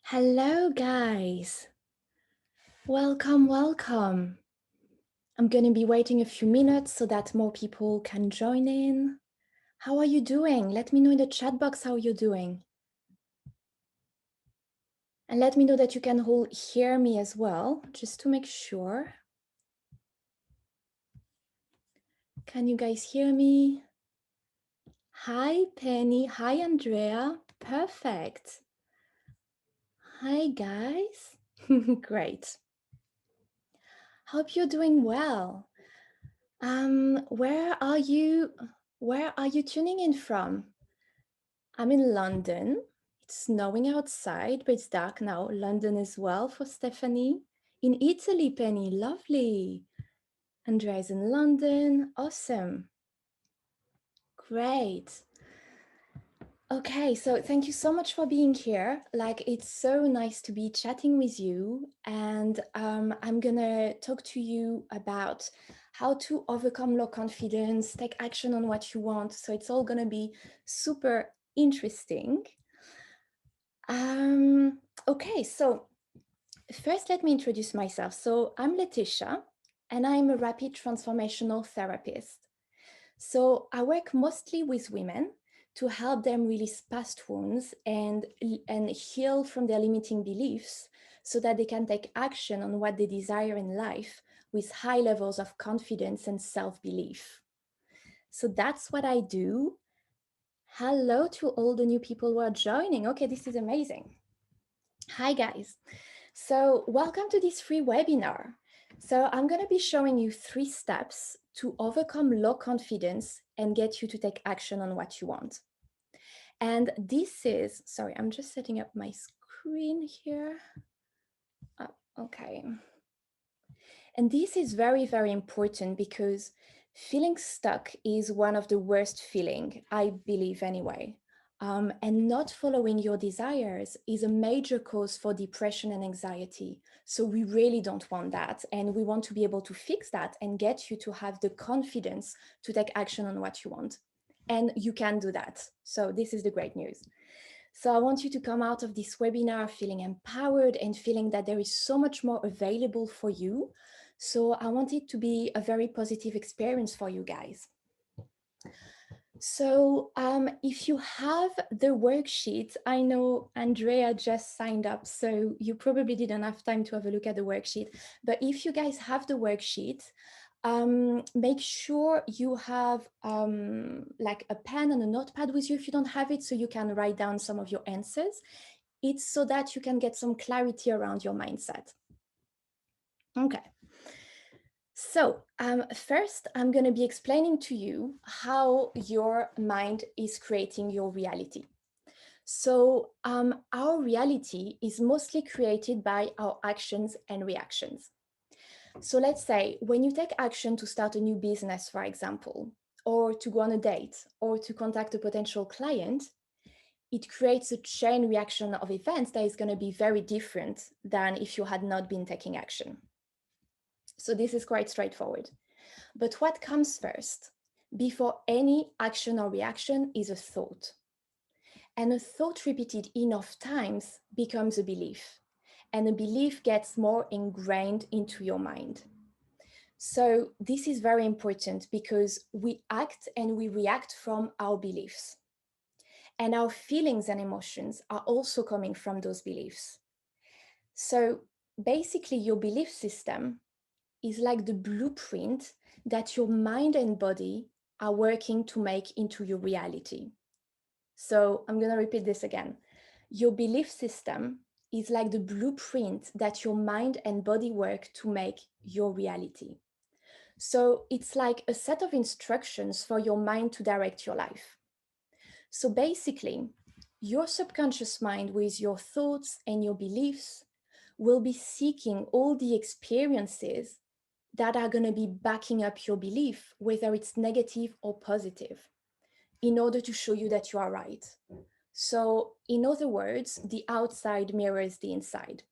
Hello, guys. Welcome, welcome. I'm going to be waiting a few minutes so that more people can join in. How are you doing? Let me know in the chat box how you're doing. And let me know that you can all hear me as well, just to make sure. Can you guys hear me? Hi, Penny. Hi, Andrea. Perfect. Hi, guys. Great. Hope you're doing well. Where are you? Where are you tuning in from? I'm in London. It's snowing outside, but it's dark now. London as well for Stephanie. In Italy, Penny, lovely. Andrea's in London. Awesome. Great. Okay, so thank you so much for being here. Like, it's so nice to be chatting with you. And I'm gonna talk to you about how to overcome low confidence, take action on what you want. So it's all gonna be super interesting. Okay, so first let me introduce myself. So I'm Letitia, and I'm a rapid transformational therapist. So I work mostly with women to help them release past wounds and heal from their limiting beliefs so that they can take action on what they desire in life with high levels of confidence and self-belief. So that's what I do. Hello to all the new people who are joining. Okay, this is amazing. Hi guys. So welcome to this free webinar. So I'm going to be showing you 3 steps to overcome low confidence and get you to take action on what you want. And this is, sorry, I'm just setting up my screen here. Okay. And this is very, very important because feeling stuck is one of the worst feeling, I believe anyway. And not following your desires is a major cause for depression and anxiety. So we really don't want that. And we want to be able to fix that and get you to have the confidence to take action on what you want. And you can do that. So this is the great news. So I want you to come out of this webinar feeling empowered and feeling that there is so much more available for you. So I want it to be a very positive experience for you guys. So if you have the worksheet, I know Andrea just signed up, so you probably didn't have time to have a look at the worksheet. But if you guys have the worksheet, make sure you have like a pen and a notepad with you if you don't have it, so you can write down some of your answers. It's so that you can get some clarity around your mindset. Okay. So first, I'm going to be explaining to you how your mind is creating your reality. So our reality is mostly created by our actions and reactions. So let's say when you take action to start a new business, for example, or to go on a date, or to contact a potential client, it creates a chain reaction of events that is going to be very different than if you had not been taking action. So this is quite straightforward. But what comes first, before any action or reaction, is a thought. And a thought repeated enough times becomes a belief. And a belief gets more ingrained into your mind. So this is very important because we act and we react from our beliefs. And our feelings and emotions are also coming from those beliefs. So basically, your belief system is like the blueprint that your mind and body are working to make into your reality. So I'm going to repeat this again. Your belief system is like the blueprint that your mind and body work to make your reality. So it's like a set of instructions for your mind to direct your life. So basically, your subconscious mind, with your thoughts and your beliefs, will be seeking all the experiences that are going to be backing up your belief, whether it's negative or positive, in order to show you that you are right. So, in other words, the outside mirrors the inside.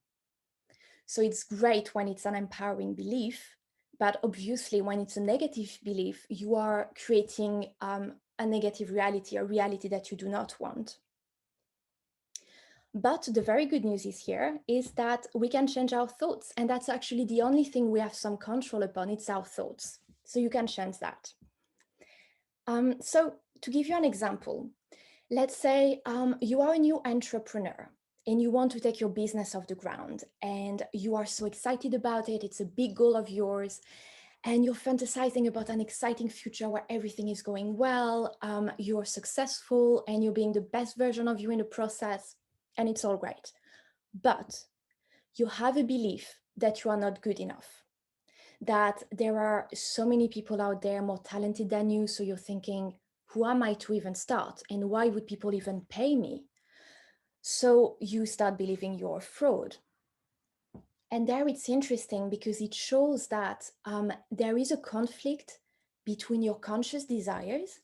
So, it's great when it's an empowering belief, but obviously, when it's a negative belief, you are creating a negative reality, a reality that you do not want. But the very good news is here is that we can change our thoughts. And that's actually the only thing we have some control upon. It's our thoughts. So you can change that. So to give you an example, let's say you are a new entrepreneur and you want to take your business off the ground and you are so excited about it. It's a big goal of yours and you're fantasizing about an exciting future where everything is going well, you're successful and you're being the best version of you in the process, and it's all great. But you have a belief that you are not good enough, that there are so many people out there more talented than you. So you're thinking, who am I to even start? And why would people even pay me? So you start believing you're a fraud. And there it's interesting because it shows that there is a conflict between your conscious desires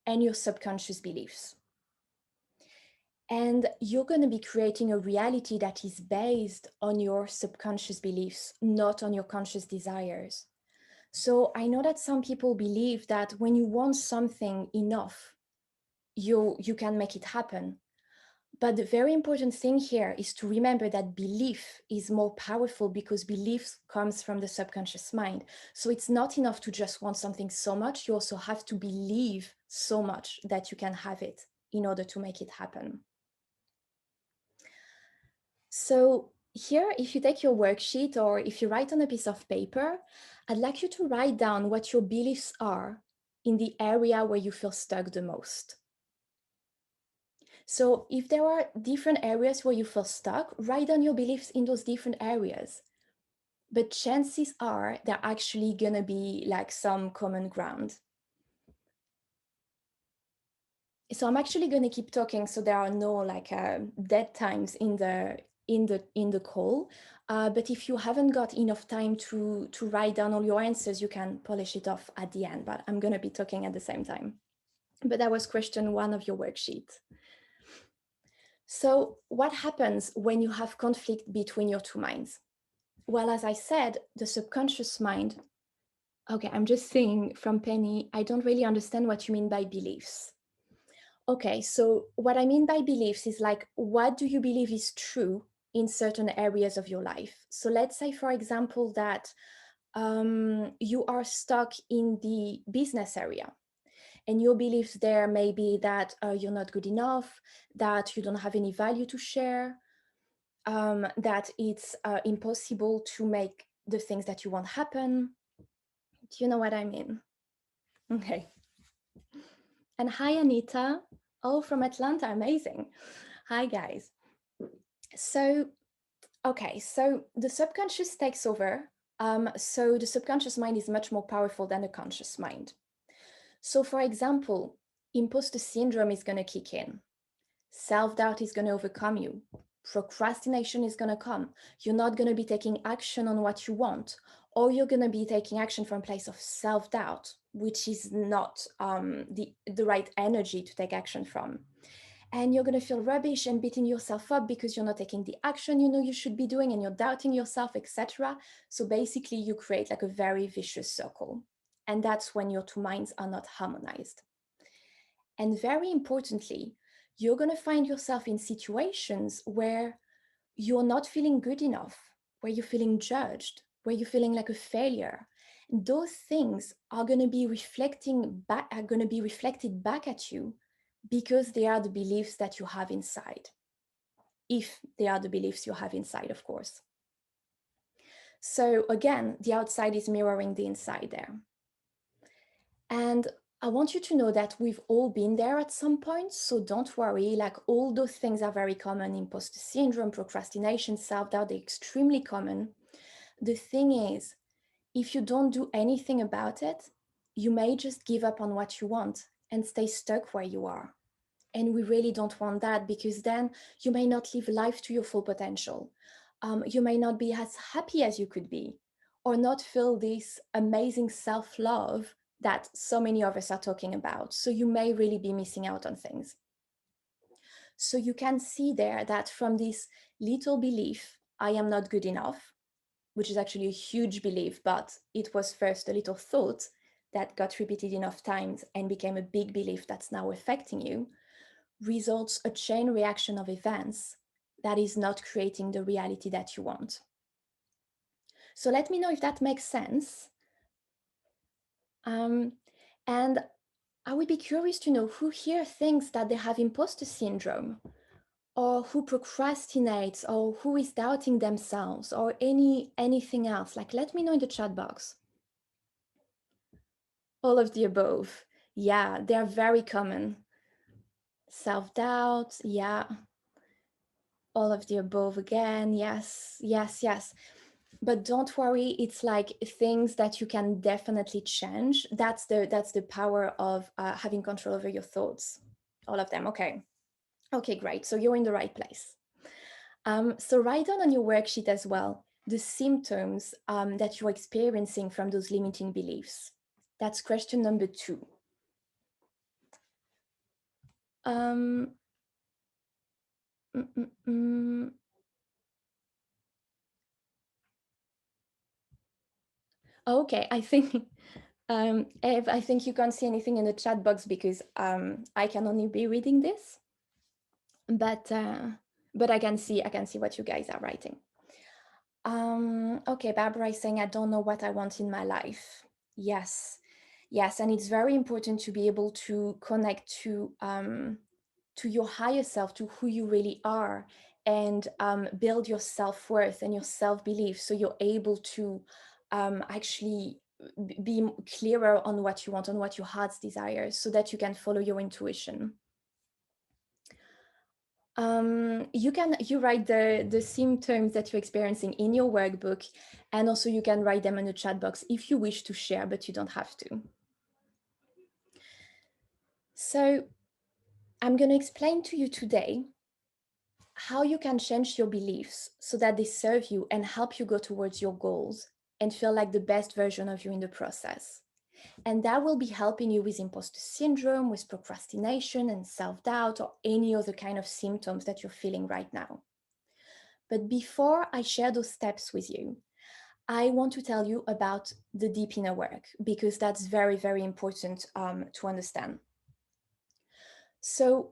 and your subconscious beliefs. And you're going to be creating a reality that is based on your subconscious beliefs, not on your conscious desires. So I know that some people believe that when you want something enough, you can make it happen. But the very important thing here is to remember that belief is more powerful because belief comes from the subconscious mind. So it's not enough to just want something so much. You also have to believe so much that you can have it in order to make it happen. So here, if you take your worksheet or if you write on a piece of paper, I'd like you to write down what your beliefs are in the area where you feel stuck the most. So if there are different areas where you feel stuck, write down your beliefs in those different areas. But chances are they're actually gonna be like some common ground. So I'm actually gonna keep talking so there are no like dead times in the call. But if you haven't got enough time to write down all your answers, you can polish it off at the end, but I'm gonna be talking at the same time. But that was question 1 of your worksheet. So what happens when you have conflict between your two minds? Well, as I said, the subconscious mind, okay, I'm just saying from Penny, I don't really understand what you mean by beliefs. Okay, so what I mean by beliefs is like, what do you believe is true in certain areas of your life? So let's say, for example, that you are stuck in the business area. And your beliefs there may be that you're not good enough, that you don't have any value to share, that it's impossible to make the things that you want happen. Do you know what I mean? Okay. And hi, Anita. Oh, from Atlanta. Amazing. Hi, guys. So, okay, so the subconscious takes over. So the subconscious mind is much more powerful than the conscious mind. So, for example, imposter syndrome is going to kick in. Self-doubt is going to overcome you. Procrastination is going to come. You're not going to be taking action on what you want, or you're going to be taking action from a place of self-doubt, which is not the right energy to take action from. And you're going to feel rubbish and beating yourself up because you're not taking the action you know you should be doing, and you're doubting yourself, etc. So basically, you create like a very vicious circle. And that's when your two minds are not harmonized. And very importantly, you're going to find yourself in situations where you're not feeling good enough, where you're feeling judged, where you're feeling like a failure. Those things are going to be reflected back at you because they are the beliefs that you have inside. If they are the beliefs you have inside, of course. So again, the outside is mirroring the inside there. And I want you to know that we've all been there at some point, so don't worry, like all those things are very common. Imposter syndrome, procrastination, self-doubt, they're extremely common. The thing is, if you don't do anything about it, you may just give up on what you want and stay stuck where you are. And we really don't want that, because then you may not live life to your full potential. You may not be as happy as you could be, or not feel this amazing self-love that so many of us are talking about. So you may really be missing out on things. So you can see there that from this little belief, I am not good enough, which is actually a huge belief, but it was first a little thought that got repeated enough times and became a big belief that's now affecting you, results a chain reaction of events that is not creating the reality that you want. So let me know if that makes sense. And I would be curious to know who here thinks that they have imposter syndrome, or who procrastinates, or who is doubting themselves, or anything else. Like, let me know in the chat box. All of the above. Yeah, they are very common. Self-doubt, yeah. All of the above again, yes, yes, yes. But don't worry, it's like things that you can definitely change. That's the power of having control over your thoughts. All of them, okay. Okay, great, so you're in the right place. So write down on your worksheet as well the symptoms that you're experiencing from those limiting beliefs. That's question number 2. Um, mm, mm, mm. Okay, I think Eve, I think you can't see anything in the chat box because I can only be reading this, but I can see what you guys are writing. Okay, Barbara is saying I don't know what I want in my life. Yes, yes, and it's very important to be able to connect to your higher self, to who you really are, and build your self-worth and your self-belief, so you're able to actually be clearer on what you want, on what your heart's desires, so that you can follow your intuition. You write the symptoms that you're experiencing in your workbook, and also you can write them in the chat box if you wish to share, but you don't have to. So I'm going to explain to you today how you can change your beliefs so that they serve you and help you go towards your goals and feel like the best version of you in the process. And that will be helping you with imposter syndrome, with procrastination and self-doubt, or any other kind of symptoms that you're feeling right now. But before I share those steps with you, I want to tell you about the deep inner work, because that's very, very important to understand. So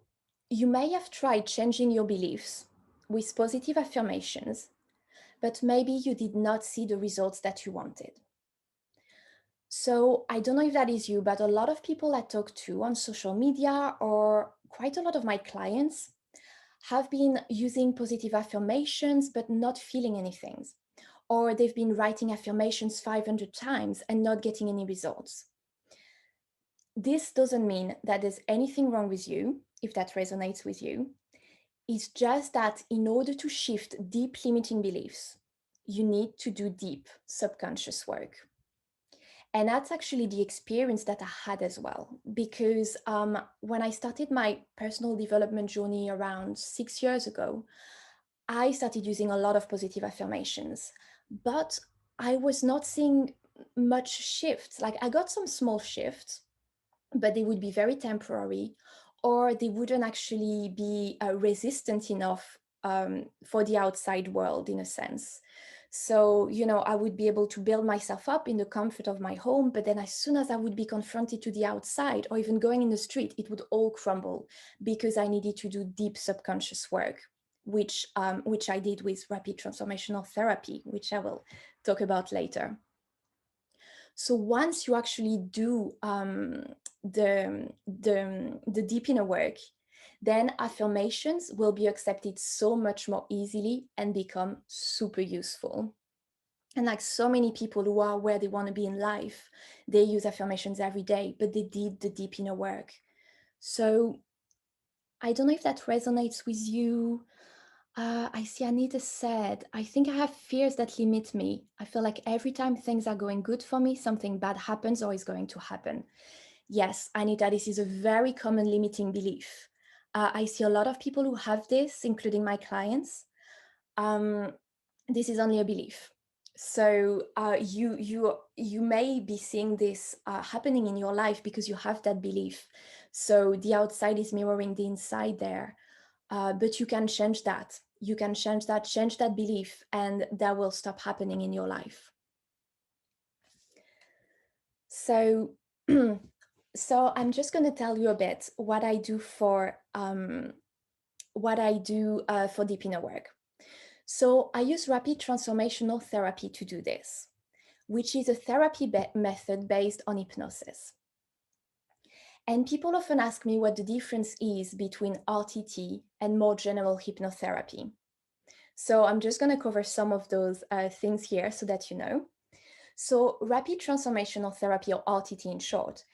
you may have tried changing your beliefs with positive affirmations, but maybe you did not see the results that you wanted. So I don't know if that is you, but a lot of people I talk to on social media, or quite a lot of my clients, have been using positive affirmations but not feeling anything. Or they've been writing affirmations 500 times and not getting any results. This doesn't mean that there's anything wrong with you, if that resonates with you. It's just that in order to shift deep limiting beliefs, you need to do deep subconscious work. And that's actually the experience that I had as well, because when I started my personal development journey around 6 years ago, I started using a lot of positive affirmations, but I was not seeing much shifts. Like, I got some small shifts, but they would be very temporary, or they wouldn't actually be resistant enough for the outside world, in a sense. So, I would be able to build myself up in the comfort of my home, but then as soon as I would be confronted to the outside, or even going in the street, it would all crumble, because I needed to do deep subconscious work, which I did with rapid transformational therapy, which I will talk about later. So once you actually do the deep inner work, then affirmations will be accepted so much more easily and become super useful. And like so many people who are where they want to be in life, they use affirmations every day, but they did the deep inner work. So I don't know if that resonates with you. I see Anita said, I think I have fears that limit me. I feel like every time things are going good for me, something bad happens or is going to happen. Yes, Anita, this is a very common limiting belief. I see a lot of people who have this, including my clients. This is only a belief. So you may be seeing this happening in your life because you have that belief. So the outside is mirroring the inside there. But you can change that. You can change that belief, and that will stop happening in your life. So, so I'm just going to tell you a bit what I do for what I do for deep inner work. So I use rapid transformational therapy to do this, which is a therapy method based on hypnosis. And people often ask me what the difference is between RTT and more general hypnotherapy. So I'm just going to cover some of those things here so that you know. So rapid transformational therapy, or RTT in short,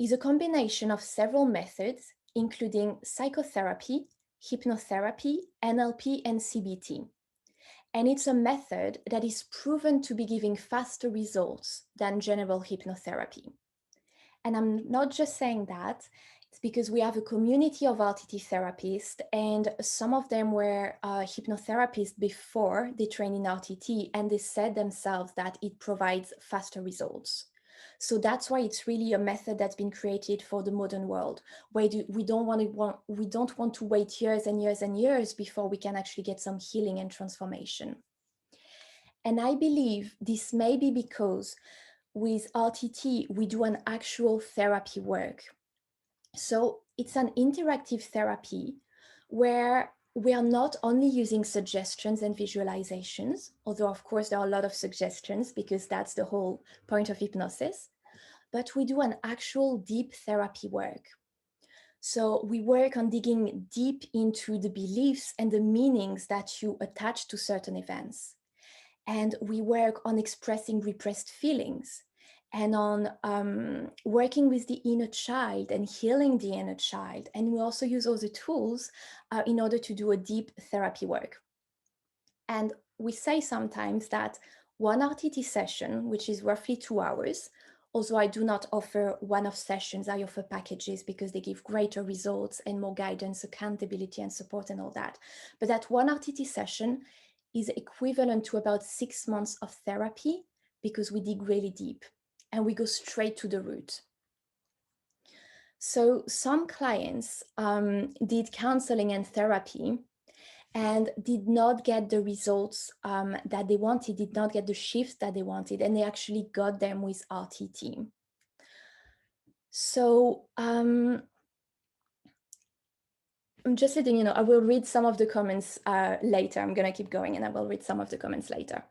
is a combination of several methods, including psychotherapy, hypnotherapy, NLP, and CBT. And it's a method that is proven to be giving faster results than general hypnotherapy. And I'm not just saying that, it's because we have a community of RTT therapists, and some of them were hypnotherapists before they trained in RTT, and they said themselves that it provides faster results. So that's why it's really a method that's been created for the modern world, where we don't want to wait years and years and years before we can actually get some healing and transformation. And I believe this may be because with RTT, we do an actual therapy work. So it's an interactive therapy where we are not only using suggestions and visualizations, although of course there are a lot of suggestions because that's the whole point of hypnosis, but we do an actual deep therapy work. So we work on digging deep into the beliefs and the meanings that you attach to certain events. And we work on expressing repressed feelings and on working with the inner child and healing the inner child. And we also use all the tools in order to do a deep therapy work. And we say sometimes that one RTT session, which is roughly 2 hours, although I do not offer one-off sessions, I offer packages because they give greater results and more guidance, accountability, and support and all that. But that one RTT session is equivalent to about 6 months of therapy because we dig really deep and we go straight to the root. So some clients did counseling and therapy and did not get the results that they wanted, did not get the shifts that they wanted, and they actually got them with RTT. So I'm just letting you know, I will read some of the comments later. I'm going to keep going and I will read some of the comments later.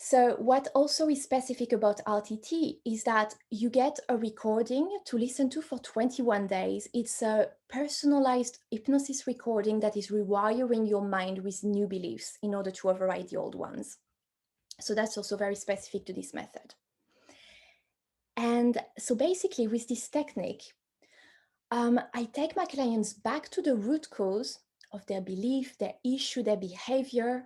So what also is specific about RTT is that you get a recording to listen to for 21 days. It's a personalized hypnosis recording that is rewiring your mind with new beliefs in order to override the old ones. So that's also very specific to this method. And so basically with this technique, I take my clients back to the root cause of their belief, their issue, their behavior,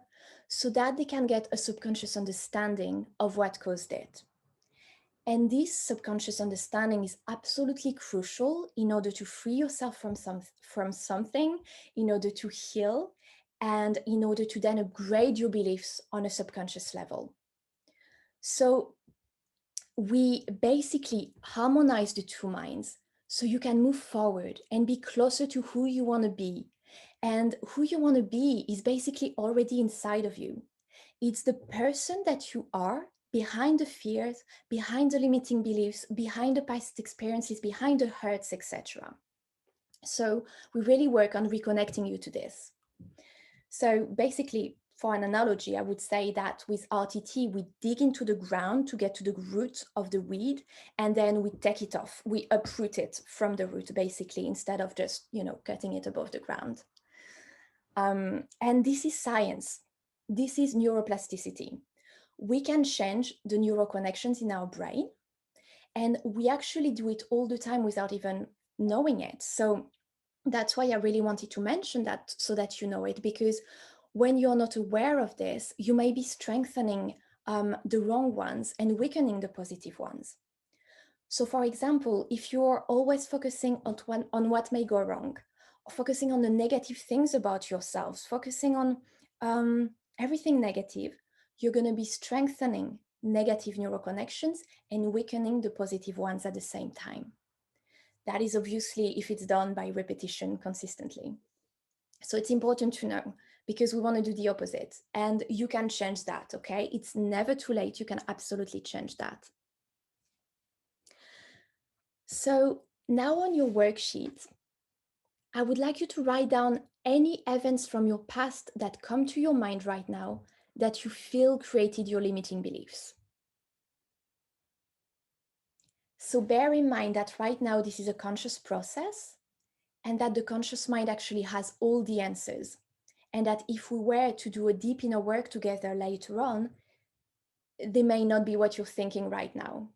so that they can get a subconscious understanding of what caused it. And this subconscious understanding is absolutely crucial in order to free yourself from something, in order to heal, and in order to then upgrade your beliefs on a subconscious level. So we basically harmonize the two minds so you can move forward and be closer to who you want to be. And who you want to be is basically already inside of you. It's the person that you are behind the fears, behind the limiting beliefs, behind the past experiences, behind the hurts, etc. So we really work on reconnecting you to this. So basically, for an analogy, I would say that with RTT, we dig into the ground to get to the root of the weed, and then we take it off. We uproot it from the root, basically, instead of just, cutting it above the ground. And this is science. This is neuroplasticity. We can change the neural connections in our brain, and we actually do it all the time without even knowing it. So that's why I really wanted to mention that so that you know it, because when you're not aware of this, you may be strengthening the wrong ones and weakening the positive ones. So for example, if you're always focusing on what may go wrong, or focusing on the negative things about yourselves, focusing on everything negative, you're going to be strengthening negative neural connections and weakening the positive ones at the same time. That is obviously if it's done by repetition consistently. So it's important to know, because we want to do the opposite, and you can change that, okay? It's never too late. You can absolutely change that. So now on your worksheet, I would like you to write down any events from your past that come to your mind right now that you feel created your limiting beliefs. So bear in mind that right now this is a conscious process, and that the conscious mind actually has all the answers. And that if we were to do a deep inner work together later on, they may not be what you're thinking right now,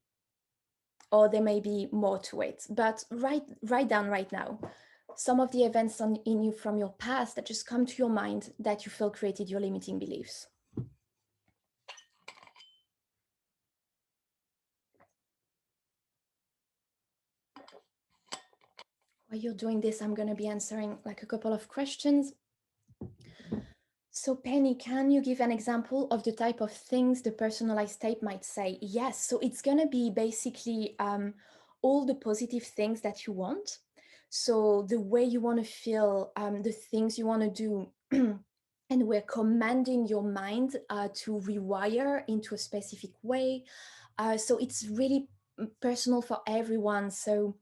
or there may be more to it. But write down right now some of the events in you from your past that just come to your mind that you feel created your limiting beliefs. While you're doing this, I'm going to be answering like a couple of questions. So Penny, can you give an example of the type of things the personalized tape might say? Yes, so it's going to be basically all the positive things that you want. So the way you want to feel, the things you want to do, and we're commanding your mind to rewire into a specific way. So it's really personal for everyone. So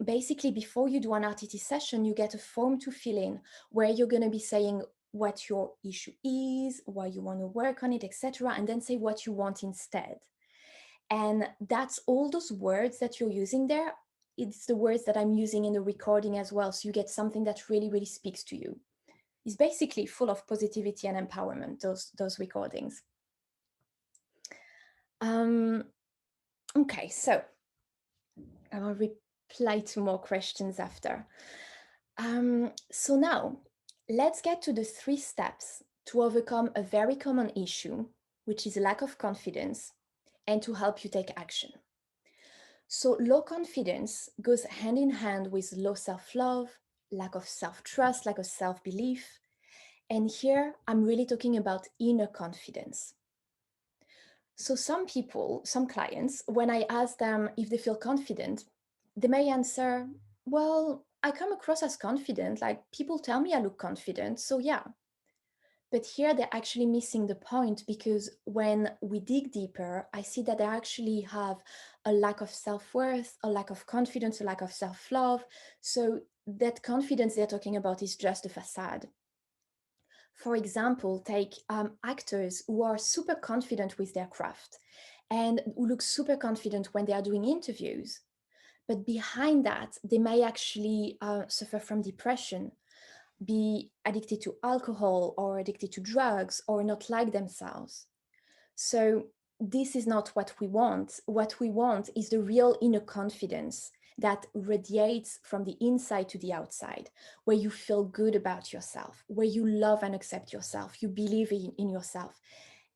basically, before you do an RTT session, you get a form to fill in where you're going to be saying what your issue is, why you want to work on it, etc., and then say what you want instead. And that's all those words that you're using there. It's the words that I'm using in the recording as well. So you get something that really, really speaks to you. It's basically full of positivity and empowerment, those recordings. Okay, so I will reply to more questions after. So now, let's get to the 3 steps to overcome a very common issue, which is lack of confidence, and to help you take action. So low confidence goes hand in hand with low self-love, lack of self-trust, lack of self-belief. And here I'm really talking about inner confidence. So some people, some clients, when I ask them if they feel confident, they may answer, well, I come across as confident, like people tell me I look confident, so yeah. But here they're actually missing the point, because when we dig deeper, I see that they actually have a lack of self-worth, a lack of confidence, a lack of self-love. So that confidence they're talking about is just a facade. For example, take actors who are super confident with their craft and who look super confident when they are doing interviews. But behind that, they may actually suffer from depression, be addicted to alcohol or addicted to drugs, or not like themselves. So this is not what we want. What we want is the real inner confidence that radiates from the inside to the outside, where you feel good about yourself, where you love and accept yourself, you believe in yourself.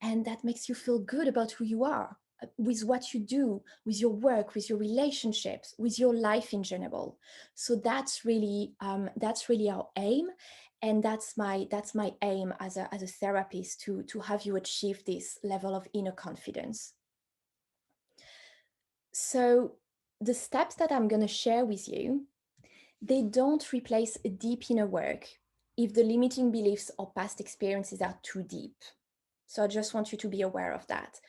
And that makes you feel good about who you are, with what you do, with your work, with your relationships, with your life in general. So that's really our aim, and that's my aim as a therapist, to have you achieve this level of inner confidence. So the steps that I'm going to share with you, they don't replace a deep inner work if the limiting beliefs or past experiences are too deep. So I just want you to be aware of that.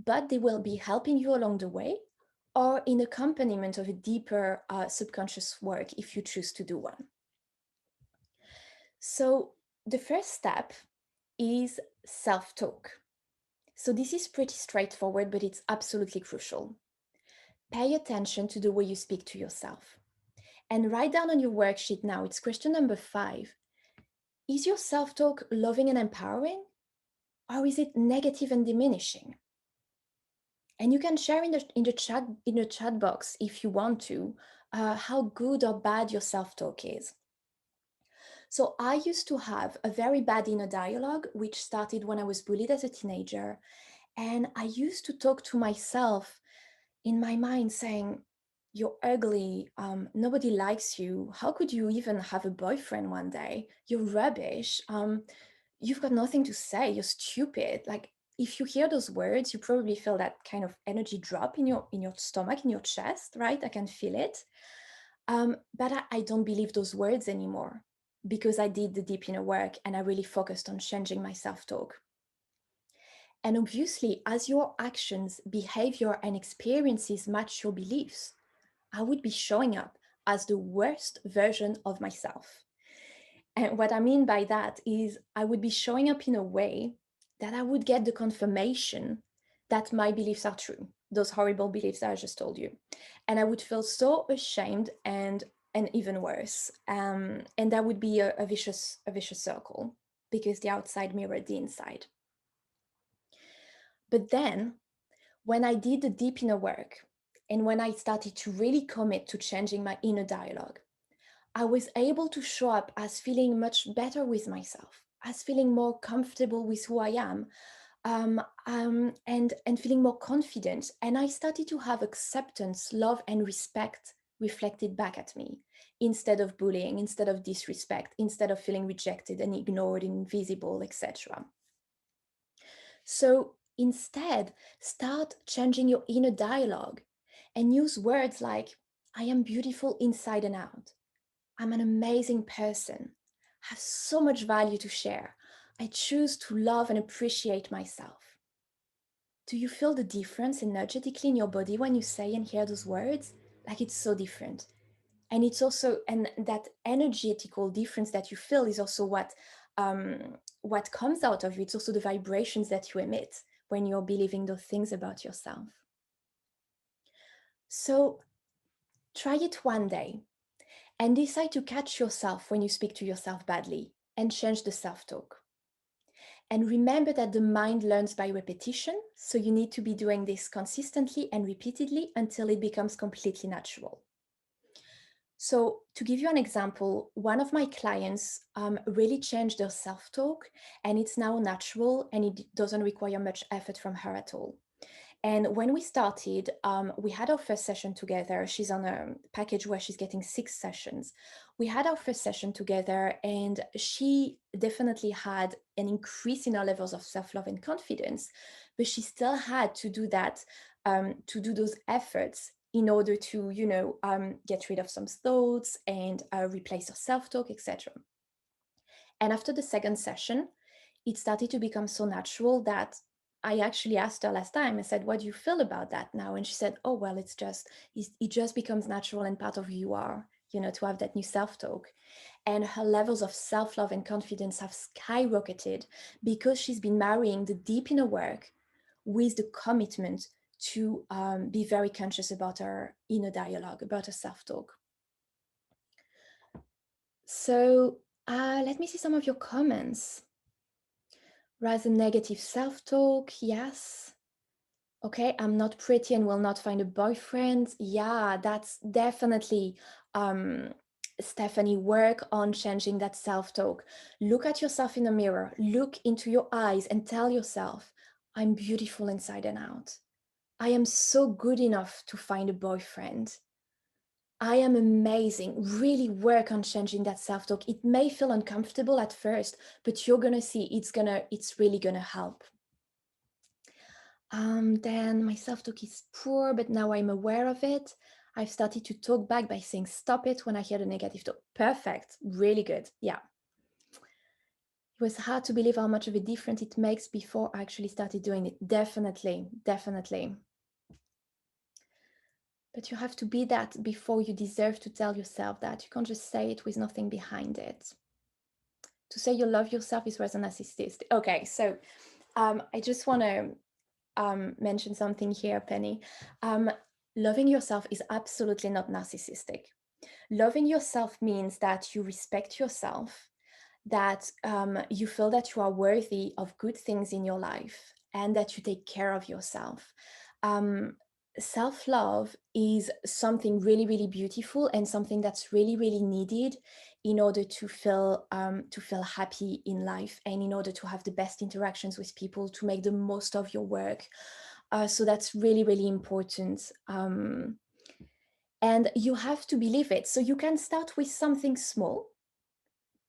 But they will be helping you along the way, or in accompaniment of a deeper subconscious work if you choose to do one. So the first step is self-talk. So this is pretty straightforward, but it's absolutely crucial. Pay attention to the way you speak to yourself. And write down on your worksheet now, it's question number 5. Is your self-talk loving and empowering? Or is it negative and diminishing? And you can share in the chat box if you want to, how good or bad your self-talk is. So I used to have a very bad inner dialogue, which started when I was bullied as a teenager. And I used to talk to myself in my mind saying, you're ugly, nobody likes you. How could you even have a boyfriend one day? You're rubbish. You've got nothing to say. You're stupid. Like, if you hear those words, you probably feel that kind of energy drop in your stomach, in your chest, right? I can feel it. But I don't believe those words anymore, because I did the deep inner work and I really focused on changing my self-talk. And obviously, as your actions, behavior, and experiences match your beliefs, I would be showing up as the worst version of myself. And what I mean by that is I would be showing up in a way that I would get the confirmation that my beliefs are true, those horrible beliefs that I just told you. And I would feel so ashamed and even worse. And that would be a vicious circle because the outside mirrored the inside. But then when I did the deep inner work and when I started to really commit to changing my inner dialogue, I was able to show up as feeling much better with myself, as feeling more comfortable with who I am, and feeling more confident. And I started to have acceptance, love, and respect reflected back at me instead of bullying, instead of disrespect, instead of feeling rejected and ignored, invisible, etc. So instead, start changing your inner dialogue and use words like, I am beautiful inside and out. I'm an amazing person, have so much value to share. I choose to love and appreciate myself. Do you feel the difference energetically in your body when you say and hear those words? Like it's so different. And it's also, and that energetical difference that you feel is also what comes out of you. It's also the vibrations that you emit when you're believing those things about yourself. So try it one day and decide to catch yourself when you speak to yourself badly and change the self-talk. And remember that the mind learns by repetition, so you need to be doing this consistently and repeatedly until it becomes completely natural. So to give you an example, one of my clients really changed their self-talk and it's now natural and it doesn't require much effort from her at all. And when we started, we had our first session together. She's on a package where she's getting 6 sessions. We had our first session together, and she definitely had an increase in her levels of self-love and confidence, but she still had to do that, to do those efforts in order to, get rid of some thoughts and replace her self-talk, etc. And after the second session, it started to become so natural that I actually asked her last time, I said, what do you feel about that now? And she said, oh, well, it just becomes natural and part of who you are, to have that new self-talk. And her levels of self-love and confidence have skyrocketed because she's been marrying the deep inner work with the commitment to be very conscious about her inner dialogue, about her self-talk. So let me see some of your comments. Rather negative self-talk, yes. Okay, I'm not pretty and will not find a boyfriend. Yeah, that's definitely, Stephanie, work on changing that self-talk. Look at yourself in the mirror, look into your eyes and tell yourself, I'm beautiful inside and out. I am so good enough to find a boyfriend. I am amazing. Really work on changing that self-talk. It may feel uncomfortable at first, but you're gonna see it's really gonna help. Then my self-talk is poor, but now I'm aware of it. I've started to talk back by saying stop it when I hear the negative talk. Perfect. Really good. Yeah. It was hard to believe how much of a difference it makes before I actually started doing it. Definitely, definitely. But you have to be that before you deserve to tell yourself that. You can't just say it with nothing behind it. To say you love yourself is rather narcissistic. Okay, so I just want to mention something here, Penny. Loving yourself is absolutely not narcissistic. Loving yourself means that you respect yourself, that you feel that you are worthy of good things in your life, and that you take care of yourself. Self-love is something really, really beautiful and something that's really, really needed in order to feel happy in life and in order to have the best interactions with people, to make the most of your work. So that's really, really important. And you have to believe it. So you can start with something small,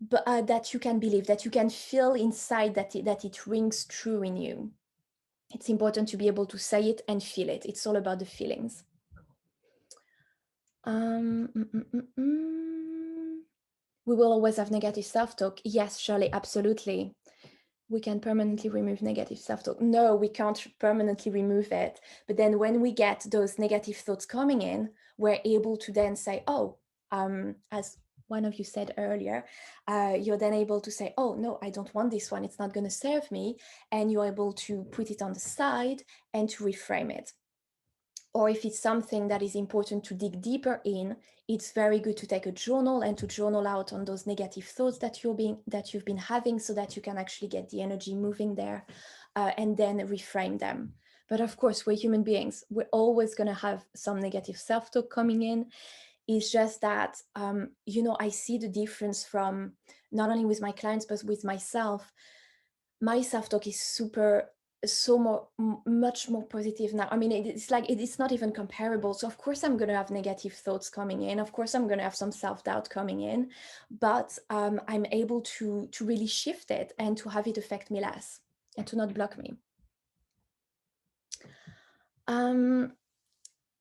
but that you can believe, that you can feel inside, that it rings true in you. It's important to be able to say it and feel it. It's all about the feelings. We will always have negative self-talk. Yes, Shirley, absolutely. We can permanently remove negative self-talk. No, we can't permanently remove it. But then when we get those negative thoughts coming in, we're able to then say, oh, as one of you said earlier, you're then able to say, oh, no, I don't want this one. It's not going to serve me. And you're able to put it on the side and to reframe it. Or if it's something that is important to dig deeper in, it's very good to take a journal and to journal out on those negative thoughts that you've been having, so that you can actually get the energy moving there, and then reframe them. But of course, we're human beings. We're always going to have some negative self-talk coming in. It's just that, I see the difference from not only with my clients, but with myself. My self-talk is much more positive now. I mean, it's like it's not even comparable. So of course I'm going to have negative thoughts coming in. Of course I'm going to have some self-doubt coming in, but I'm able to really shift it and to have it affect me less and to not block me.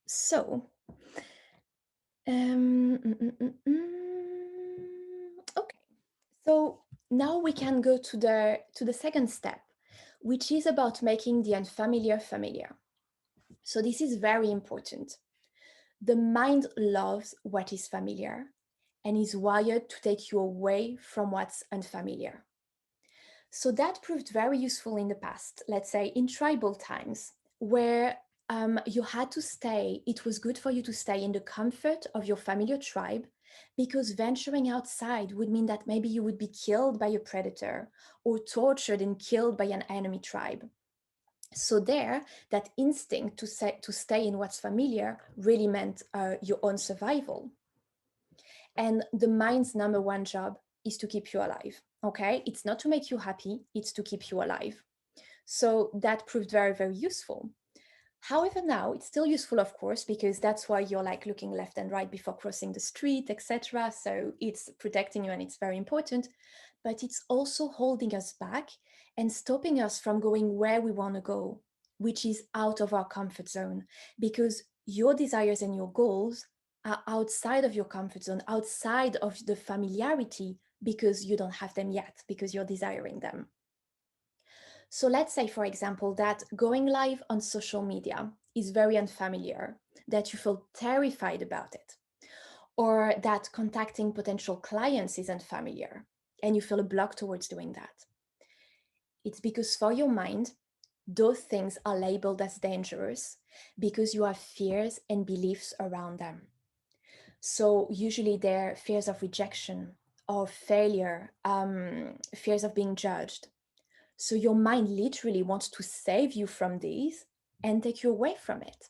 So okay, so now we can go to the second step, which is about making the unfamiliar familiar. So this is very important. The mind loves what is familiar and is wired to take you away from what's unfamiliar. So that proved very useful in the past, let's say in tribal times, where you had to stay, it was good for you to stay in the comfort of your familiar tribe, because venturing outside would mean that maybe you would be killed by a predator or tortured and killed by an enemy tribe. So there, that instinct to stay in what's familiar really meant your own survival. And the mind's number one job is to keep you alive, okay? It's not to make you happy, it's to keep you alive. So that proved very, very useful. However, now it's still useful, of course, because that's why you're like looking left and right before crossing the street, etc. So it's protecting you and it's very important, but it's also holding us back and stopping us from going where we want to go, which is out of our comfort zone, because your desires and your goals are outside of your comfort zone, outside of the familiarity, because you don't have them yet, because you're desiring them. So let's say, for example, that going live on social media is very unfamiliar, that you feel terrified about it, or that contacting potential clients is unfamiliar and you feel a block towards doing that. It's because for your mind, those things are labeled as dangerous because you have fears and beliefs around them. So usually they're fears of rejection, of failure, fears of being judged. So your mind literally wants to save you from these and take you away from it.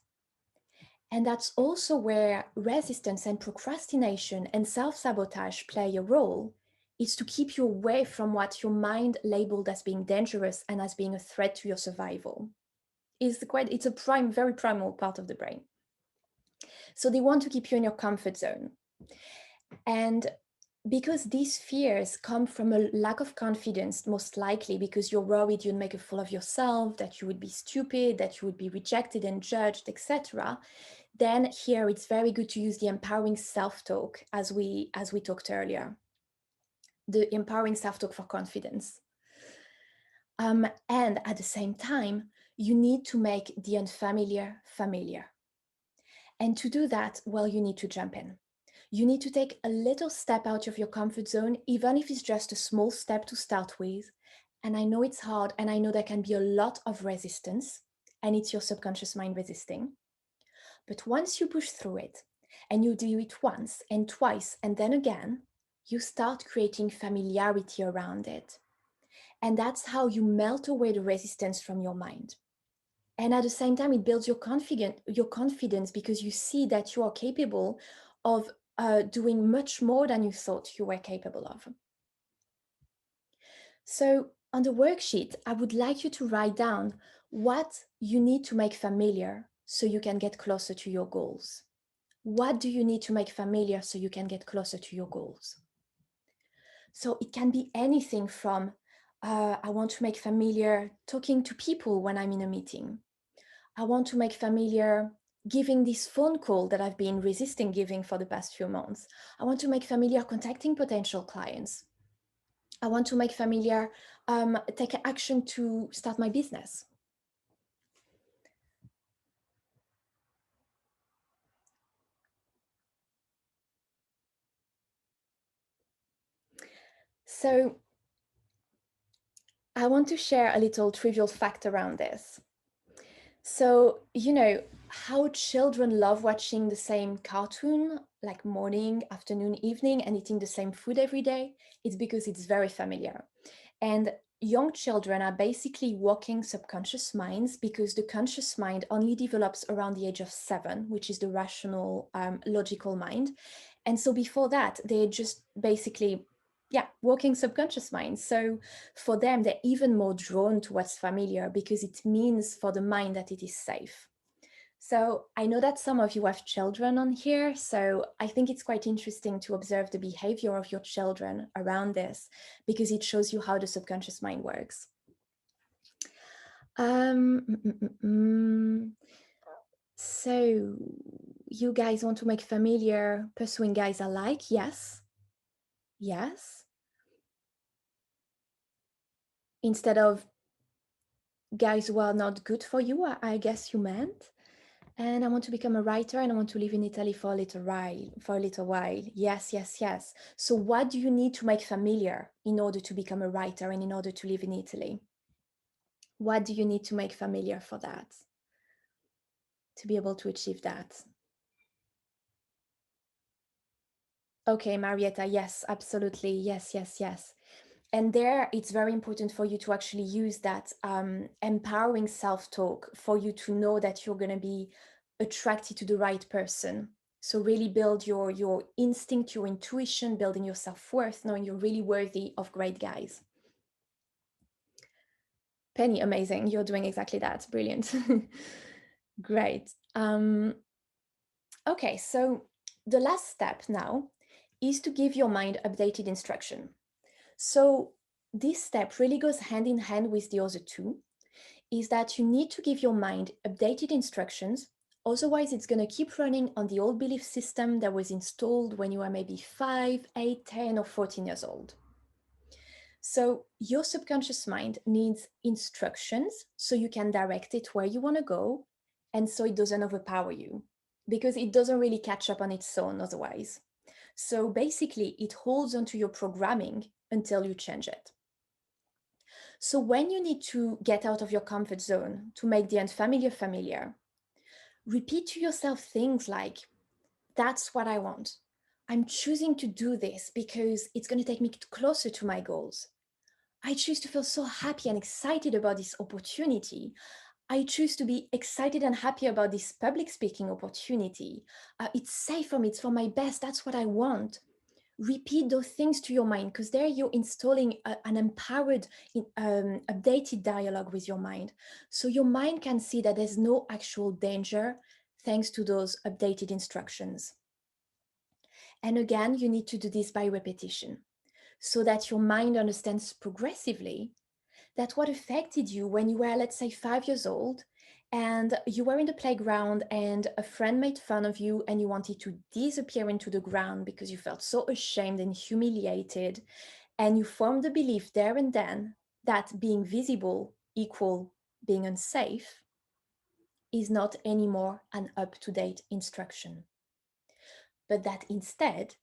And that's also where resistance and procrastination and self-sabotage play a role. It's to keep you away from what your mind labeled as being dangerous and as being a threat to your survival. It's a very primal part of the brain. So they want to keep you in your comfort zone. And because these fears come from a lack of confidence, most likely because you're worried you'd make a fool of yourself, that you would be stupid, that you would be rejected and judged, etc., then here it's very good to use the empowering self-talk as we talked earlier, the empowering self-talk for confidence. And at the same time, you need to make the unfamiliar familiar. And to do that, well, you need to jump in. You need to take a little step out of your comfort zone, even if it's just a small step to start with. And I know it's hard, and I know there can be a lot of resistance, and it's your subconscious mind resisting. But once you push through it, and you do it once and twice and then again, you start creating familiarity around it. And that's how you melt away the resistance from your mind. And at the same time, it builds your confidence because you see that you are capable of doing much more than you thought you were capable of. So on the worksheet, I would like you to write down what you need to make familiar so you can get closer to your goals. What do you need to make familiar so you can get closer to your goals? So it can be anything from, I want to make familiar talking to people when I'm in a meeting. I want to make familiar giving this phone call that I've been resisting giving for the past few months. I want to make familiar contacting potential clients. I want to make familiar take action to start my business. So I want to share a little trivial fact around this. So, you know, how children love watching the same cartoon, like morning, afternoon, evening, and eating the same food every day, it's because it's very familiar. And young children are basically walking subconscious minds because the conscious mind only develops around the age of 7, which is the rational, logical mind. And so before that, they're just basically, yeah, walking subconscious minds. So for them, they're even more drawn to what's familiar because it means for the mind that it is safe. So I know that some of you have children on here, so I think it's quite interesting to observe the behavior of your children around this because it shows you how the subconscious mind works. Um, mm, mm, mm, mm. So you guys want to make familiar pursuing guys alike? Yes. Yes. Instead of guys who are not good for you, I guess you meant. And I want to become a writer and I want to live in Italy for a little while. Yes, yes, yes. So what do you need to make familiar in order to become a writer and in order to live in Italy? What do you need to make familiar for that? To be able to achieve that? Okay, Marietta, yes, absolutely. Yes, yes, yes. And there, it's very important for you to actually use that empowering self-talk for you to know that you're going to be attracted to the right person. So really build your instinct, your intuition, building your self-worth, knowing you're really worthy of great guys. Penny, amazing. You're doing exactly that. Brilliant. Great. Okay, so the last step now is to give your mind updated instruction. So this step really goes hand in hand with the other two, is that you need to give your mind updated instructions. Otherwise, it's going to keep running on the old belief system that was installed when you were maybe 5, 8, 10, or 14 years old. So your subconscious mind needs instructions so you can direct it where you want to go and so it doesn't overpower you because it doesn't really catch up on its own otherwise. So basically, it holds onto your programming until you change it. So when you need to get out of your comfort zone to make the unfamiliar familiar, repeat to yourself things like, that's what I want. I'm choosing to do this because it's going to take me closer to my goals. I choose to feel so happy and excited about this opportunity. I choose to be excited and happy about this public speaking opportunity. It's safe for me, it's for my best. That's what I want. Repeat those things to your mind because there you're installing an empowered, updated dialogue with your mind. So your mind can see that there's no actual danger thanks to those updated instructions. And again, you need to do this by repetition so that your mind understands progressively that what affected you when you were, let's say, 5 years old, and you were in the playground and a friend made fun of you and you wanted to disappear into the ground because you felt so ashamed and humiliated. And you formed the belief there and then that being visible equal being unsafe is not anymore an up-to-date instruction. But that instead,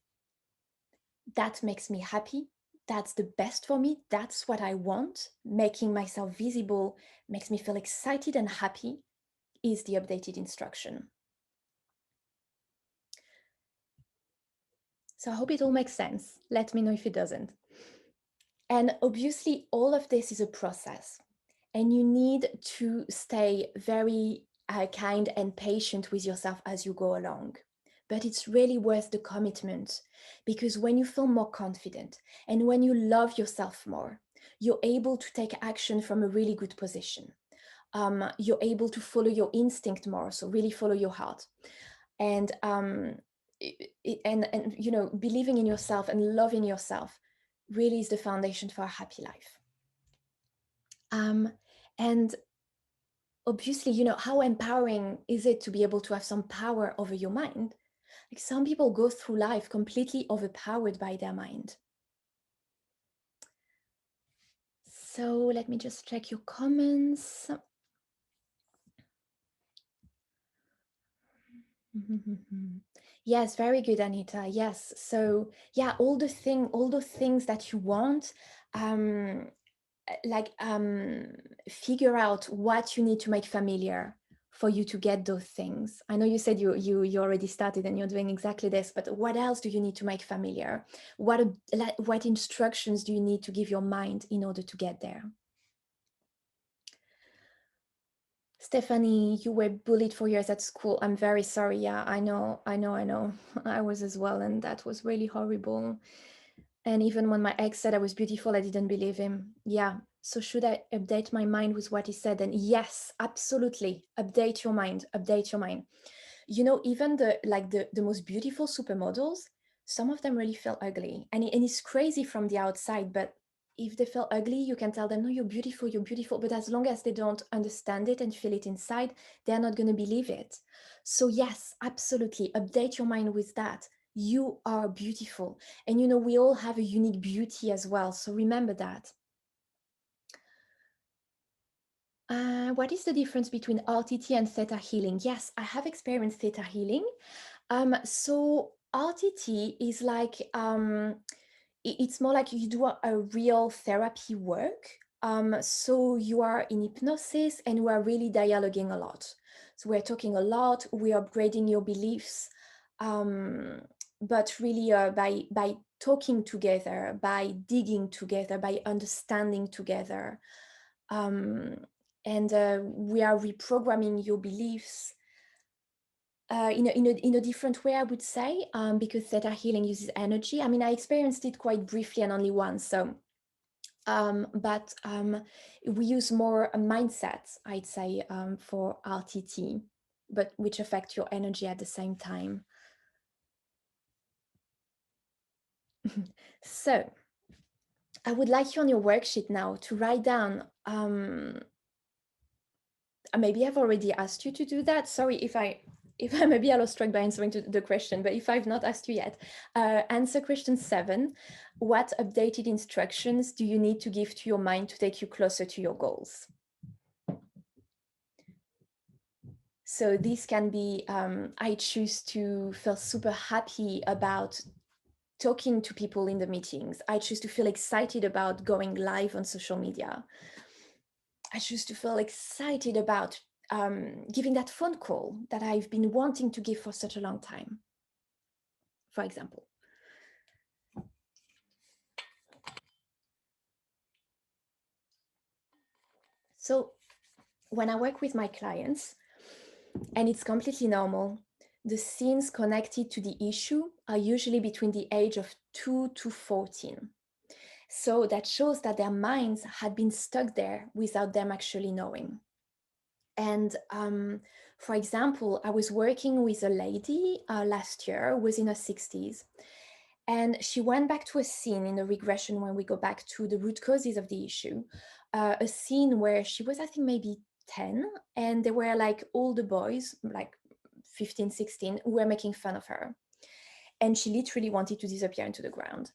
that makes me happy. That's the best for me. That's what I want. Making myself visible makes me feel excited and happy is the updated instruction. So I hope it all makes sense. Let me know if it doesn't. And obviously, all of this is a process, and you need to stay very kind and patient with yourself as you go along. But it's really worth the commitment because when you feel more confident and when you love yourself more, you're able to take action from a really good position. You're able to follow your instinct more, so really follow your heart. And and you know, believing in yourself and loving yourself really is the foundation for a happy life. And obviously, you know, how empowering is it to be able to have some power over your mind? Like some people go through life completely overpowered by their mind. So let me just check your comments. Mhm. Yes, very good, Anita. Yes. So yeah, all those things that you want, um, like figure out what you need to make familiar for you to get those things. I know you said you already started and you're doing exactly this, but what else do you need to make familiar? What instructions do you need to give your mind in order to get there? Stephanie, you were bullied for years at school. I'm very sorry. Yeah, I know. I was as well, and that was really horrible. And even when my ex said I was beautiful, I didn't believe him. Yeah. So should I update my mind with what he said? And yes, absolutely. Update your mind. Update your mind. You know, even the most beautiful supermodels, some of them really feel ugly. And it's crazy from the outside, but if they feel ugly, you can tell them, no, you're beautiful, you're beautiful. But as long as they don't understand it and feel it inside, they're not going to believe it. So yes, absolutely. Update your mind with that. You are beautiful. And you know, we all have a unique beauty as well. So remember that. What is the difference between RTT and theta healing? Yes, I have experienced theta healing. So RTT is like it's more like you do a real therapy work. So you are in hypnosis and we are really dialoguing a lot. So we're talking a lot. We're upgrading your beliefs, um, but really by talking together, by digging together, by understanding together, um, and we are reprogramming your beliefs in a different way, I would say, because theta healing uses energy. I mean, I experienced it quite briefly and only once. So, but we use more mindsets, I'd say, for RTT, but which affect your energy at the same time. So, I would like you on your worksheet now to write down. Maybe I've already asked you to do that. Sorry if I maybe I lost track by answering to the question, but if I've not asked you yet, answer question 7. What updated instructions do you need to give to your mind to take you closer to your goals? So this can be, I choose to feel super happy about talking to people in the meetings. I choose to feel excited about going live on social media. I choose to feel excited about giving that phone call that I've been wanting to give for such a long time, for example. So when I work with my clients, and it's completely normal, the scenes connected to the issue are usually between the age of 2 to 14. So that shows that their minds had been stuck there without them actually knowing. And for example, I was working with a lady last year who was in her 60s. And she went back to a scene in the regression when we go back to the root causes of the issue, a scene where she was, I think, maybe 10, and there were like all the boys, like 15, 16, who were making fun of her. And she literally wanted to disappear into the ground.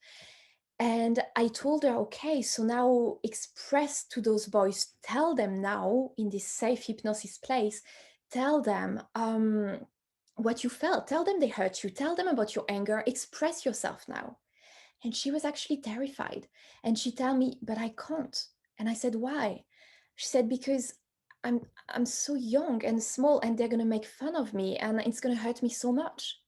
And I told her, okay, so now express to those boys, tell them now in this safe hypnosis place, tell them what you felt, tell them they hurt you, tell them about your anger, express yourself now. And she was actually terrified. And she told me, but I can't. And I said, why? She said, because I'm so young and small and they're gonna make fun of me and it's gonna hurt me so much.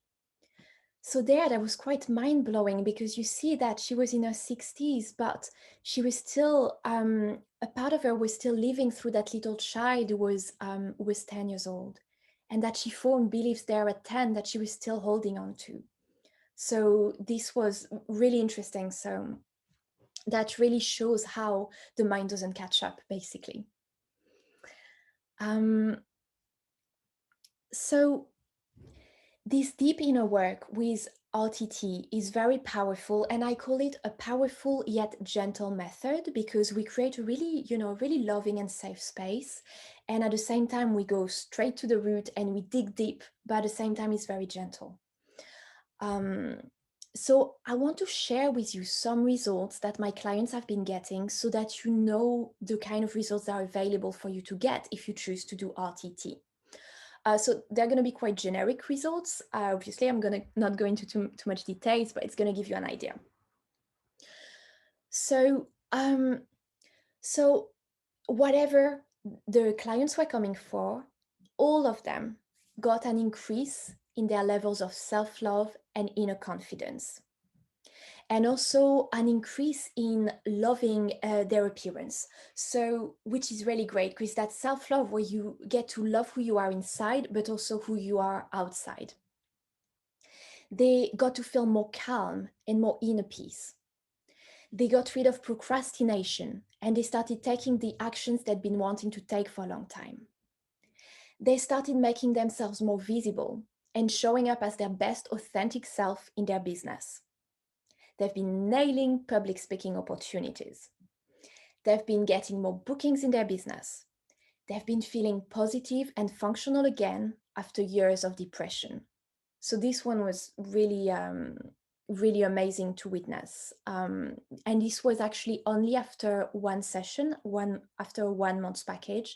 So there, that was quite mind blowing because you see that she was in her 60s, but she was still, a part of her was still living through that little child who was 10 years old, and that she formed beliefs there at 10 that she was still holding on to. So this was really interesting. So that really shows how the mind doesn't catch up, basically. Um, so this deep inner work with RTT is very powerful, and I call it a powerful yet gentle method because we create a really, really loving and safe space. And at the same time, we go straight to the root and we dig deep, but at the same time, it's very gentle. Um, so I want to share with you some results that my clients have been getting so that you know the kind of results that are available for you to get if you choose to do RTT. So they're going to be quite generic results. Obviously, I'm going to not go into too much details, but it's going to give you an idea. So, so whatever the clients were coming for, all of them got an increase in their levels of self-love and inner confidence, and also an increase in loving their appearance. So, which is really great, because that's self-love where you get to love who you are inside, but also who you are outside. They got to feel more calm and more inner peace. They got rid of procrastination and they started taking the actions they'd been wanting to take for a long time. They started making themselves more visible and showing up as their best authentic self in their business. They've been nailing public speaking opportunities. They've been getting more bookings in their business. They've been feeling positive and functional again after years of depression. So this one was really, really amazing to witness. And this was actually only after one session, after a 1 month package.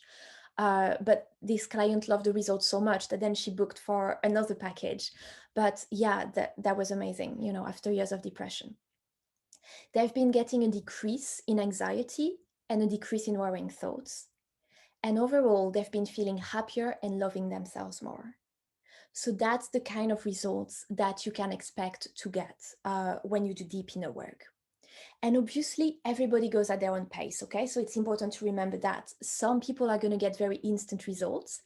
But this client loved the results so much that then she booked for another package. But yeah, that was amazing, you know, after years of depression. They've been getting a decrease in anxiety and a decrease in worrying thoughts. And overall, they've been feeling happier and loving themselves more. So that's the kind of results that you can expect to get when you do deep inner work. And obviously, everybody goes at their own pace, okay? So it's important to remember that some people are going to get very instant results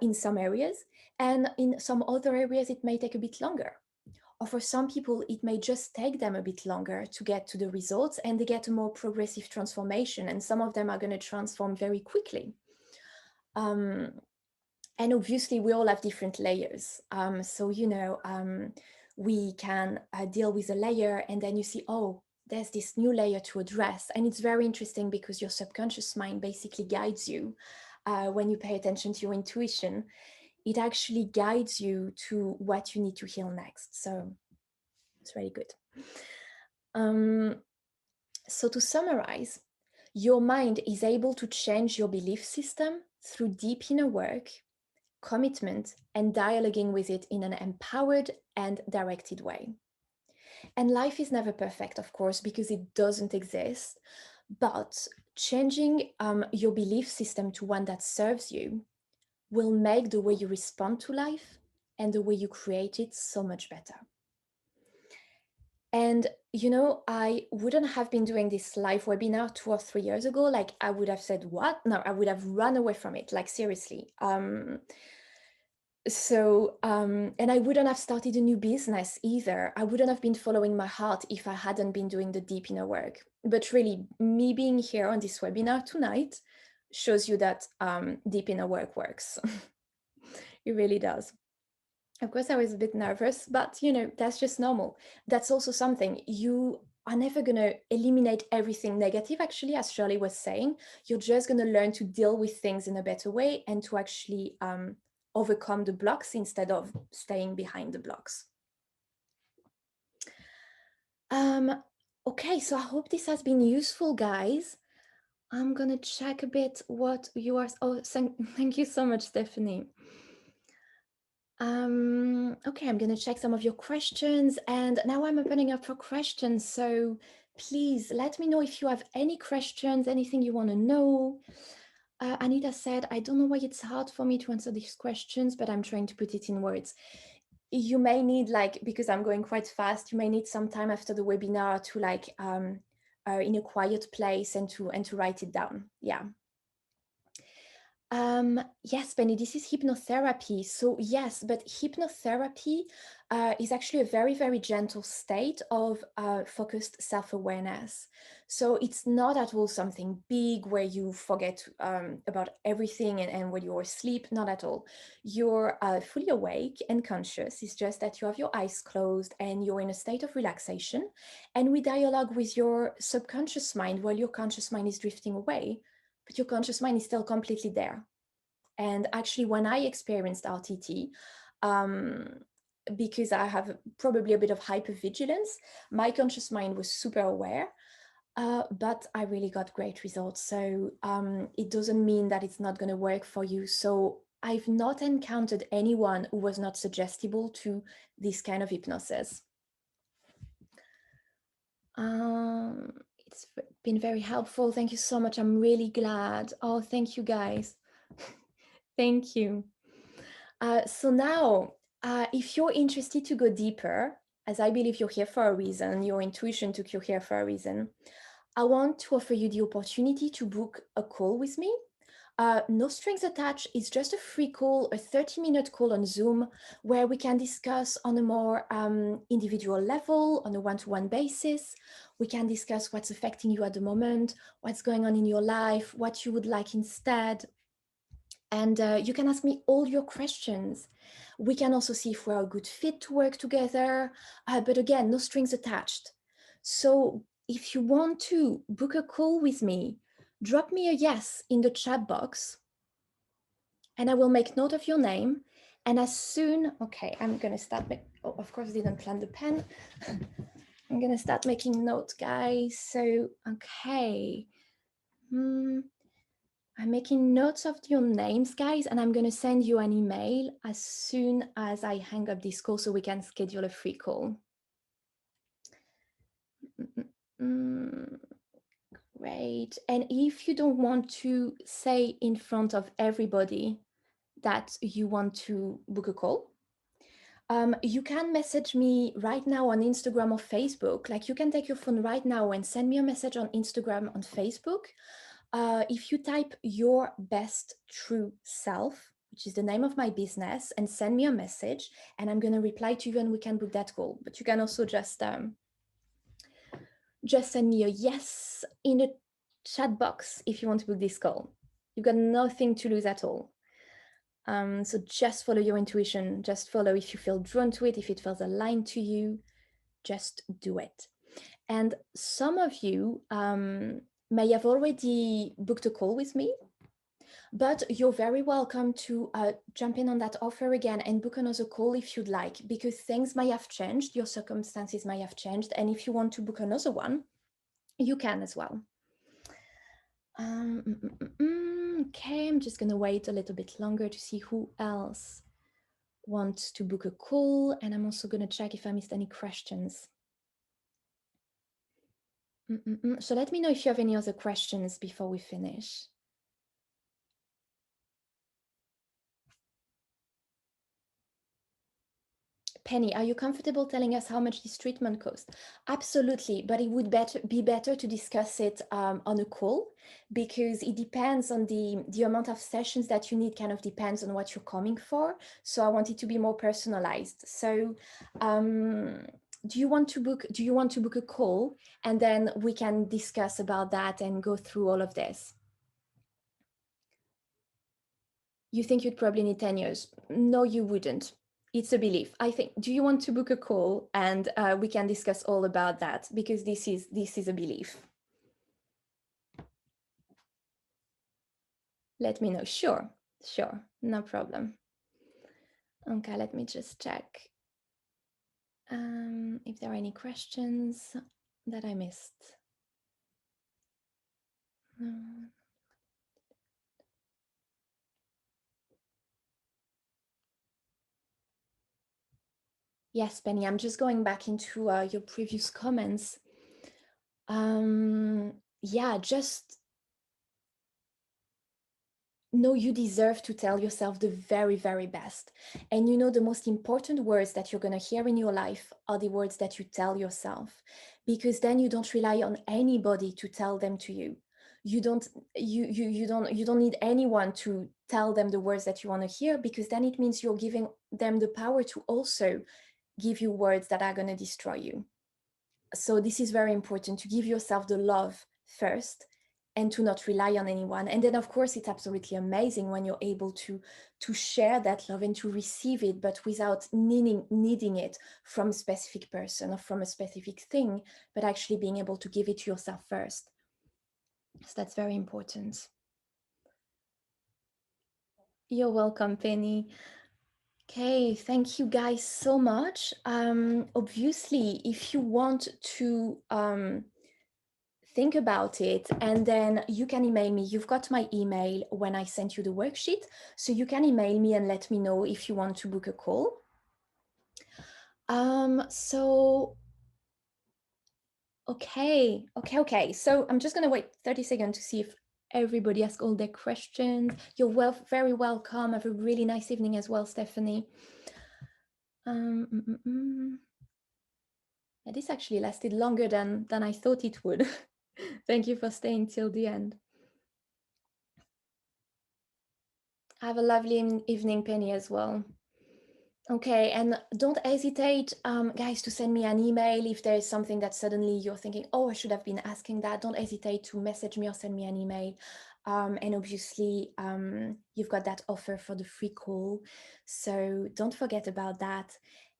in some areas, and in some other areas, it may take a bit longer. Or for some people, it may just take them a bit longer to get to the results, and they get a more progressive transformation. And some of them are going to transform very quickly. And obviously, we all have different layers. So, you know, we can deal with a layer and then you see, oh, there's this new layer to address. And it's very interesting because your subconscious mind basically guides you when you pay attention to your intuition. It actually guides you to what you need to heal next. So it's really good. So to summarize, your mind is able to change your belief system through deep inner work, commitment, and dialoguing with it in an empowered and directed way. And life is never perfect, of course, because it doesn't exist. But changing your belief system to one that serves you will make the way you respond to life and the way you create it so much better. And, you know, I wouldn't have been doing this live webinar 2 or 3 years ago. Like, I would have said, what? No, I would have run away from it, like, seriously. And I wouldn't have started a new business either. I wouldn't have been following my heart if I hadn't been doing the deep inner work. But really, me being here on this webinar tonight shows you that deep inner work works. It really does. Of course, I was a bit nervous, but you know, that's just normal. That's also something you are never going to eliminate everything negative, actually, as Shirley was saying. You're just going to learn to deal with things in a better way and to actually overcome the blocks instead of staying behind the blocks. Okay, so I hope this has been useful, guys. I'm going to check a bit what you are. Oh, thank you so much, Stephanie. Okay, I'm going to check some of your questions, and now I'm opening up for questions. So please let me know if you have any questions, anything you want to know. Anita said, I don't know why it's hard for me to answer these questions, but I'm trying to put it in words. You may need, like, because I'm going quite fast, you may need some time after the webinar to like in a quiet place and to write it down. Yeah. Yes, Benny, this is hypnotherapy. So yes, but hypnotherapy is actually a very, very gentle state of focused self-awareness. So it's not at all something big where you forget about everything and when you're asleep, not at all. You're fully awake and conscious. It's just that you have your eyes closed and you're in a state of relaxation. And we dialogue with your subconscious mind while your conscious mind is drifting away, but your conscious mind is still completely there. And actually, when I experienced RTT, because I have probably a bit of hypervigilance, my conscious mind was super aware, but I really got great results. So it doesn't mean that it's not going to work for you. So I've not encountered anyone who was not suggestible to this kind of hypnosis. It's been very helpful. Thank you so much. I'm really glad. Oh, thank you guys. Thank you. So now, if you're interested to go deeper, as I believe you're here for a reason, your intuition took you here for a reason, I want to offer you the opportunity to book a call with me. No strings attached. It's just a free call, a 30-minute call on Zoom, where we can discuss on a more individual level, on a one-to-one basis. We can discuss what's affecting you at the moment, what's going on in your life, what you would like instead. And you can ask me all your questions. We can also see if we're a good fit to work together. But again, no strings attached. So if you want to book a call with me, drop me a yes in the chat box and I will make note of your name. And as soon, okay, I'm gonna start, oh, of course I didn't plan the pen. I'm gonna start making notes, guys. So, okay. I'm making notes of your names, guys, and I'm gonna send you an email as soon as I hang up this call so we can schedule a free call. Great. And if you don't want to say in front of everybody that you want to book a call, you can message me right now on Instagram or Facebook. Like you can take your phone right now and send me a message on Instagram, on Facebook. If you type your best true self, which is the name of my business, and send me a message, and I'm going to reply to you and we can book that call. But you can also just send me a yes in the chat box if you want to book this call. You've got nothing to lose at all. So just follow your intuition. Just follow if you feel drawn to it, if it feels aligned to you, just do it. And some of you may have already booked a call with me, but you're very welcome to jump in on that offer again and book another call if you'd like, because things may have changed, your circumstances may have changed. And if you want to book another one, you can as well. Okay, I'm just gonna wait a little bit longer to see who else wants to book a call. And I'm also gonna check if I missed any questions. So let me know if you have any other questions before we finish. Penny, are you comfortable telling us how much this treatment costs? Absolutely, but it would be better to discuss it on a call, because it depends on the amount of sessions that you need, kind of depends on what you're coming for. So I want it to be more personalized. So do you want to book a call, and then we can discuss about that and go through all of this? You think you'd probably need 10 years? No, you wouldn't. It's a belief. I think, do you want to book a call and we can discuss all about that, because this is a belief. Let me know. Sure, no problem. Okay, let me just check if there are any questions that I missed. Yes, Penny, I'm just going back into your previous comments. Yeah, just know you deserve to tell yourself the very, very best. And you know, the most important words that you're going to hear in your life are the words that you tell yourself, because then you don't rely on anybody to tell them to you. You don't need anyone to tell them the words that you want to hear, because then it means you're giving them the power to also give you words that are going to destroy you. So this is very important, to give yourself the love first and to not rely on anyone. And then of course it's absolutely amazing when you're able to share that love and to receive it, but without needing it from a specific person or from a specific thing, but actually being able to give it to yourself first. So that's very important. You're welcome, Penny. Okay, thank you guys so much. Obviously, if you want to think about it, and then you can email me. You've got my email when I sent you the worksheet, so you can email me and let me know if you want to book a call. So okay. So I'm just gonna wait 30 seconds to see if everybody asks all their questions. You're very welcome. Have a really nice evening as well, Stephanie. Yeah, this actually lasted longer than I thought it would. Thank you for staying till the end. Have a lovely evening, Penny, as well. Okay, and don't hesitate, guys, to send me an email if there is something that suddenly you're thinking, oh, I should have been asking that. Don't hesitate to message me or send me an email. And obviously, you've got that offer for the free call. So don't forget about that.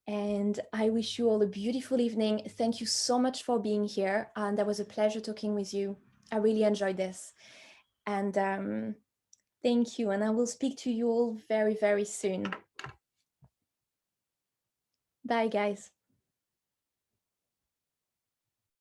And I wish you all a beautiful evening. Thank you so much for being here. And that was a pleasure talking with you. I really enjoyed this. And thank you. And I will speak to you all very, very soon. Bye, guys.